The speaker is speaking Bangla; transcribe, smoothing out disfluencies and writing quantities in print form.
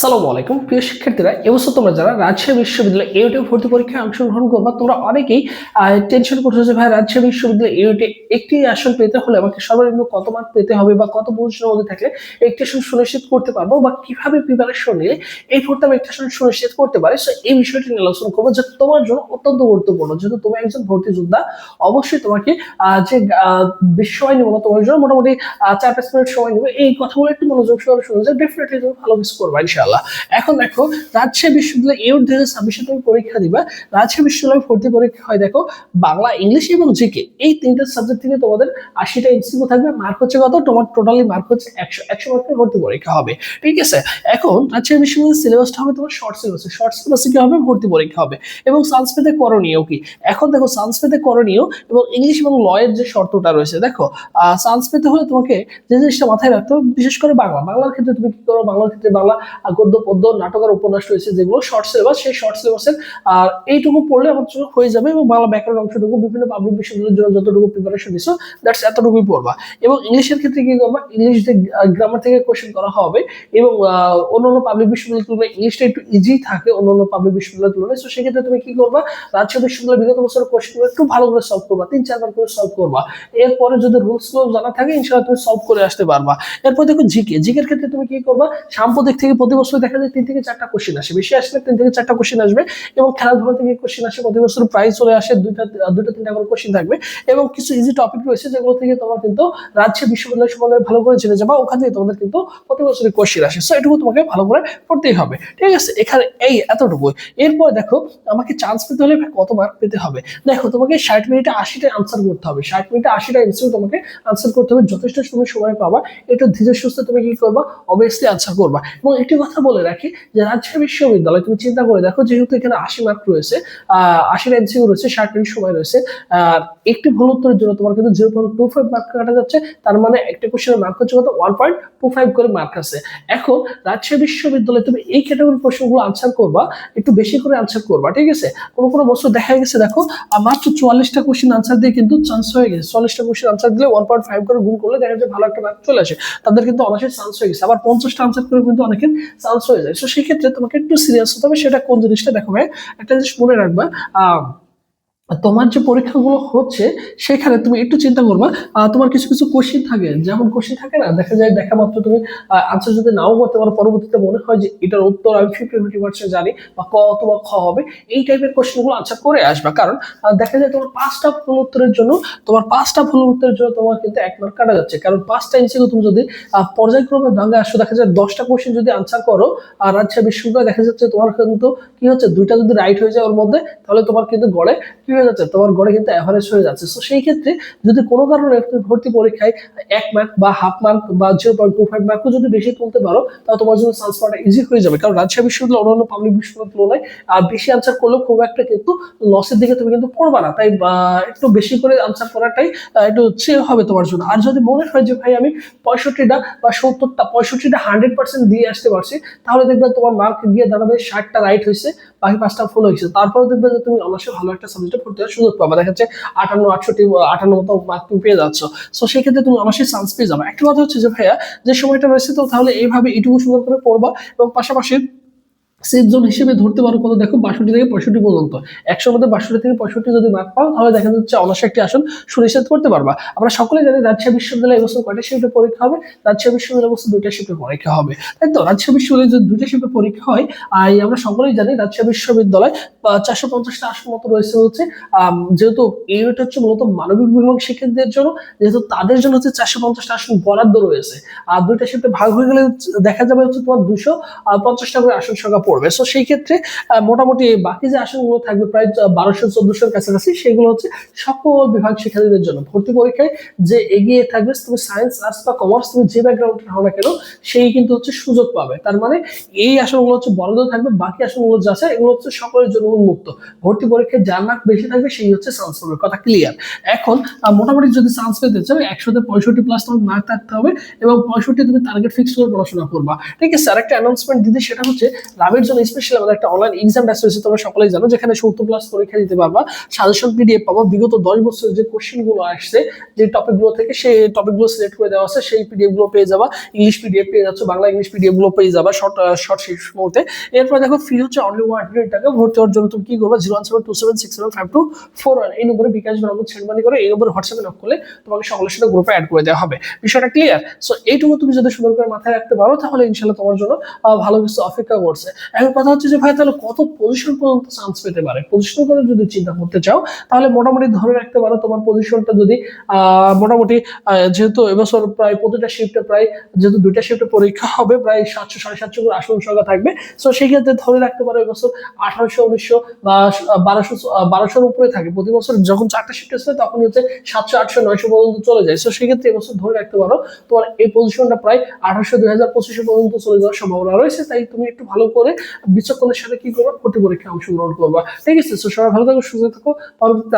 আসসালামু আলাইকুম প্রিয় শিক্ষার্থীরা, এবছর তোমরা যারা রাজশাহী বিশ্ববিদ্যালয় এওটি ভর্তি পরীক্ষায় অংশগ্রহণ করবা, তোমরা অনেকেই টেনশন করছো যে ভাই রাজশাহী বিশ্ববিদ্যালয় এওটি একটি আসন পেতে হলে আমাকে সর্বনিম্ন কত মার্ক পেতে হবে বা কত পজিশনের মধ্যে থাকলে একটি আসন সুনিশ্চিত করতে পারবো বা কিভাবে প্রিপারেশন নিলে এই মুহূর্তে আমি একটা আসন সুনিশ্চিত করতে পারি। সো এই বিষয়টি নিয়ে আলোচনা করবো, যে তোমার জন্য অত্যন্ত গুরুত্বপূর্ণ। যেহেতু তুমি একজন ভর্তি যোদ্ধা, অবশ্যই তোমাকে যে বেশি সময় নিব না তোমার জন্য, মোটামুটি 4-5 মিনিট সময় নেবে। এই কথাগুলো একটু মনোযোগ সহকারে শুনে যে ডেফিনেটলি তুমি ভালো কিছু করবা ইনশাআল্লাহ। এখন দেখো, রাজশাহী বিশ্ববিদ্যালয় এর 2026 তুমি পরীক্ষা দিবা। রাজশাহী বিশ্ববিদ্যালয় ভর্তি পরীক্ষা হয় দেখো বাংলা, ইংলিশ এবং জিকে, এই তিনটা সাবজেক্ট থেকে তোমাদের 80টা এমসিকিউ থাকবে। মার্ক হচ্ছে কত? তোমার টোটালি মার্ক হচ্ছে 100 মার্কের ভর্তি পরীক্ষা হবে। ঠিক আছে, এখন রাজশাহী বিশ্ববিদ্যালয়ের সিলেবাসটা হবে তোমার শর্ট সিলেবাস। শর্ট সিলেবাসে কি হবে? ভর্তি পরীক্ষা হবে। এবং সায়েন্স পেতে করণীয় কি? এখন দেখো, সায়েন্স পেতে করণীয় এবং ইংলিশ এবং ল এর যে শর্তটা রয়েছে, দেখো সায়েন্স পেতে হলে তোমাকে যে জিনিসটা মাথায় রাখতে হবে, বিশেষ করে বাংলার ক্ষেত্রে তুমি কি করো? বাংলার ক্ষেত্রে বাংলা গদ্য পদ্য নাটক আর উপন্যাস রয়েছে যেগুলো শর্ট সিলেবাস, সেই শর্ট সিলেবাসের আর এইটুকু পড়লে আমার জন্য হয়ে যাবে। এবং বাংলা ব্যাকরণ অংশটুকু বিভিন্ন পাবলিক বিশ্ববিদ্যালয়ের জন্য যতটুকু প্রিপারেশন নিছো, দ্যাটস এতটুকুই পড়বা। এবং ইংলিশের ক্ষেত্রে কি করবা? ইংলিশ যে গ্রামার থেকে কোশ্চেন করা হবে, এবং অন্যান্য পাবলিক বিশ্ববিদ্যালয়ের তুলনায় ইংলিশটা একটু ইজি থাকে অন্যান্য পাবলিক বিশ্ববিদ্যালয়ের তুলনায়। তো সেক্ষেত্রে তুমি কি করবা? রাজশাহী বিশ্ববিদ্যালয়ের বিগত বছরের কোশ্চেনগুলো একটু ভালো করে সলভ করবা, 3-4 বার করে সলভ করবা। এরপরে যদি রুলস গুলো জানা থাকে, ইনশাআল্লাহ তুমি সলভ করে আসতে পারবা। এরপর দেখো জিকের ক্ষেত্রে তুমি কি করবা? সাম্প্রতিক থেকে প্রতি বছর দেখা যায় 3 থেকে 4টা কোশ্চেন আসে, বেশি আসলে 3 থেকে 4টা কোশ্চেন আসবে। এবং খেলাধুলা থেকে কোশ্চেন আসে, প্রতি বছর প্রাইজ চলে আসে, দুইটা তিনটা করে কোশ্চেন থাকবে। এবং কিছু ইজি টপিক রয়েছে যেগুলো থেকে তোমার কিন্তু রাজশাহী বিশ্ববিদ্যালয় সম্বন্ধে ভালো করে জেনে যাবা। ওখান থেকে তোমাদের কিন্তু প্রতি বছরই কোশ্চেন আসে। সো এটুকু তোমাকে ভালো করে পড়তেই হবে। ঠিক আছে, এখানে এই এতটুকু। এরপর দেখো, আমাকে চান্স পেতে হলে কত মার্ক পেতে হবে। দেখো, তোমাকে 60 মিনিটে 80টা আনসার করতে হবে। 60 মিনিটে 80টা এমসিকিউ তোমাকে আনসার করতে হবে। যথেষ্ট তুমি সময় পাবা, একটু ধীরে সুস্থে তুমি কি করবা? অবভিয়াসলি আনসার করবা। এবং একটি কথা বলে রাখি, যে রাজশাহী বিশ্ববিদ্যালয় তুমি চিন্তা করে দেখো, যেহেতু এখানে 80 মার্ক রয়েছে, 80টা এমসিকিউ রয়েছে, 60 মিনিট সময় রয়েছে, একটি ভুল উত্তরের জন্য তোমার কিন্তু 0.25 মার্ক কাটা যাচ্ছে। তার মানে একটা কোশ্চেনের মার্ক হচ্ছে কত? 1.25 করে মার্ক আছে। এখন রাজশাহী বিশ্ববিদ্যালয়ে তুমি এই ক্যাটাগরির প্রশ্নগুলো আনসার করবা, একটু বেশি করে আনসার করবা। ঠিক আছে, কোনো বছর দেখা গেছে দেখো মাত্র 44টা কোশ্চেন আনসার দিয়ে কিন্তু চান্স হয়ে গেছে। 44টা কোশ্চেন আনসার দিলে 1.5 করে গুণ করলে দেখা যায় ভালো একটা মার্ক চলে আসে, তাদের কিন্তু অনার্সে চান্স হয়ে গেছে। আবার 50টা আনসার করে কিন্তু অনেকের চান্স হয়ে যায়। তো সেক্ষেত্রে তোমাকে একটু সিরিয়াস হতে হবে। সেটা কোন জিনিসটা? দেখো ভাই, একটা জিনিস মনে রাখবা, তোমার যে পরীক্ষাগুলো হচ্ছে সেখানে তুমি একটু চিন্তা করবা, তোমার কিছু কিছু কোশ্চেন থাকে, যেমন কোশ্চেন থাকে না, দেখা যায় দেখা মাত্র তুমি আনসার যদি নাও করতে পারো, পরবর্তীতে মনে হয় যে এটার উত্তর আমি 50% জানি বা ক অথবা খ হবে, এই টাইপের কোশ্চেন গুলো আনসার করে আসবা। কারণ দেখা যায় তোমার 5টা ভুল উত্তরের জন্য তোমার কিন্তু 1 মার্ক কাটা যাচ্ছে। কারণ 5টা এমসিকিউ তুমি যদি পর্যায়ক্রমে ভাঙে আসো, দেখা যায় 10টা কোশ্চেন যদি আনসার করো, আর রাজশাহী বিশ্ববিদ্যালয় দেখা যাচ্ছে তোমার কিন্তু কি হচ্ছে, 2টা যদি রাইট হয়ে যায় ওর মধ্যে, তাহলে তোমার কিন্তু গড়ে কি হয়ে যাচ্ছে, তোমার গড়ে কিন্তু এভারেজ হয়ে যাচ্ছে। তো সেই ক্ষেত্রে যদি কোনো কারণে ভর্তি পরীক্ষায় 1 মার্ক বা হাফ মার্ক বা 0.25 মার্কও যদি বেশি তুলতে পারো, তাহলে তোমার জন্য চান্স পাওয়াটা ইজি হয়ে যাবে। কারণ রাজশাহী বিশ্ববিদ্যালয় অন্যান্য পাবলিক বিশ্ববিদ্যালয়ের তুলনায় বেশি আনসার করলেও খুব একটা কিন্তু লসের দিকে তুমি কিন্তু পড়বা না। তাই একটু বেশি করে আনসার করাটাই একটু চেয়ে হবে তোমার জন্য। আর যদি মনে হয় যে ভাই আমি 65টা বা 70টা 65টা 100% দিয়ে আসতে পারছি, তাহলে দেখবে তোমার মার্ক গিয়ে দাঁড়াবে 60টা রাইট হয়েছে, বাকি 5টা ভুল হয়েছে। তারপরে দেখবে যে তুমি অবশ্যই ভালো একটা সাবজেক্টে ভর্তি হওয়ার সুযোগ পাবা। দেখা যাচ্ছে 58 মতো মার্ক তুমি পেয়ে যাচ্ছ। তো সেক্ষেত্রে তুমি অবশ্যই চান্স পেয়ে যাবে। একটা কথা হচ্ছে যে ভাইয়া, যে সময়টা রয়েছে, তো তাহলে এইভাবে এটুকু সুন্দর করে পড়বা। এবং পাশাপাশি সেফ জোন হিসেবে ধরতে পারো কত? দেখো, 62 থেকে 65 পর্যন্ত। 100 মধ্যে 62 থেকে 65 যদি মার্ক পাও, তাহলে দেখা যাচ্ছে অনার্সে একটি আসন সুনিশ্চিত করতে পারবা। আমরা সকলে জানি রাজশাহী বিশ্ববিদ্যালয়ে এবছর কয়টা শিফটে পরীক্ষা হবে? রাজশাহী বিশ্ববিদ্যালয়ে এবছর 2টা শিফটে পরীক্ষা হবে, তাই তো? রাজশাহী বিশ্ববিদ্যালয়ে যদি 2টা শিফটে পরীক্ষা হয়, আর আমরা সকলেই জানি রাজশাহী বিশ্ববিদ্যালয় 450টা আসন মতো রয়েছে হচ্ছে, যেহেতু এইটা হচ্ছে মূলত মানবিক বিভাগ শিক্ষার্থীদের জন্য, যেহেতু তাদের জন্য হচ্ছে 450টা আসন বরাদ্দ রয়েছে। আর 2টা শিফটে ভাগ হয়ে গেলে দেখা যাবে হচ্ছে তোমার 250টা করে আসন সংখ্যা পড়বে। সো সেই ক্ষেত্রে মোটামুটি বাকি যে আসনগুলো থাকবে প্রায় 1200-1400-র কাছাকাছি, সেগুলো হচ্ছে সকল বিভাগ শিক্ষার্থীদের জন্য। ভর্তি পরীক্ষায় যে এগিয়ে থাকবে, তুমি সায়েন্স, আর্টস বা কমার্স, তুমি যে ব্যাকগ্রাউন্ডে হও না কেন, সেই কিন্তু হচ্ছে সুযোগ পাবে। তার মানে এই আসনগুলো হচ্ছে বরাদ্দ থাকবে, বাকি আসনগুলো যা আছে এগুলো হচ্ছে সকলের জন্য উন্মুক্ত। ভর্তি পরীক্ষায় যার মার্ক বেশি থাকবে সেই হচ্ছে চান্স পাবে, কথা ক্লিয়ার? এখন মোটামুটি যদি চান্স পেতে চাও, 100তে 65+ তোমার মার্ক থাকতে হবে, এবং 65 তুমি টার্গেট ফিক্স করে পড়াশোনা করবা। ঠিক আছে, আরেকটা অ্যানাউন্সমেন্ট দিদি, সেটা হচ্ছে রাবির এর জন্য স্পেশালি আমাদের একটা অনলাইন এক্সাম ব্যাচ রয়েছে, তোমরা সকলেই জানো, যেখানে 70+ পরীক্ষা দিতে পারবা, সাজেশন পিডিএফ পাবা, বিগত 10 বছরের যে কোশ্চেন গুলো আসছে যে টপিক গুলো থেকে, সেই টপিক গুলো সিলেক্ট করে দেওয়া আছে, সেই পিডিএফ গুলো পেয়ে যাবা। ইংলিশ পিডিএফ পেয়ে যাচ্ছ, বাংলা ইংলিশ পিডিএফ গুলো পেয়ে যাবা শর্ট শেষ মুহূর্তে। এরপর দেখো ফি হচ্ছে অনলি 100 টাকা। ভর্তি হওয়ার জন্য তুমি কি করবা, 01727675241 এই নম্বরে বিকাশ বা নগদ সেন্ড মানি করে এই নম্বরে হোয়াটসঅ্যাপে নক করলে তোমাকে সকলের সাথে গ্রুপে অ্যাড করে দেওয়া হবে। বিষয়টা ক্লিয়ার? সো এইটুকু তুমি যদি সুন্দর করে মাথায় রাখতে পারো তাহলে ইনশাআল্লাহ তোমার জন্য ভালো কিছু অপেক্ষা করছে। এখন কথা হচ্ছে যে ভাই তাহলে কত পজিশন পর্যন্ত চান্স পেতে পারে? পজিশন করে যদি চিন্তা করতে চাও তাহলে মোটামুটি ধরে রাখতে পারো তোমার পজিশনটা যদি মোটামুটি যেহেতু এবছর প্রায় প্রতিটা শিফটে প্রায় যেহেতু 2টা শিফটে পরীক্ষা হবে, প্রায় 700-750 করে আসন সংখ্যা থাকবে। সো সেই ক্ষেত্রে ধরে রাখতে পারো এবছর 1800-1900 বা 1200-1200-র উপরে থাকে। প্রতি বছর যখন 4টা শিফট আসবে তখন হচ্ছে 700-800-900 পর্যন্ত চলে যায়। সো সেই ক্ষেত্রে এবছর ধরে রাখতে পারো তোমার এই পজিশনটা প্রায় 1800-2025 পর্যন্ত চলে যাওয়ার সম্ভাবনা রয়েছে। তাই তুমি একটু ভালো করে বিচক্ষণের সাথে কি করবা, ভর্তি পরীক্ষায় অংশগ্রহণ করবা। ঠিক আছে? সো সবাই ভালো থাকো, সুস্থ থাকো। পরবর্তীতে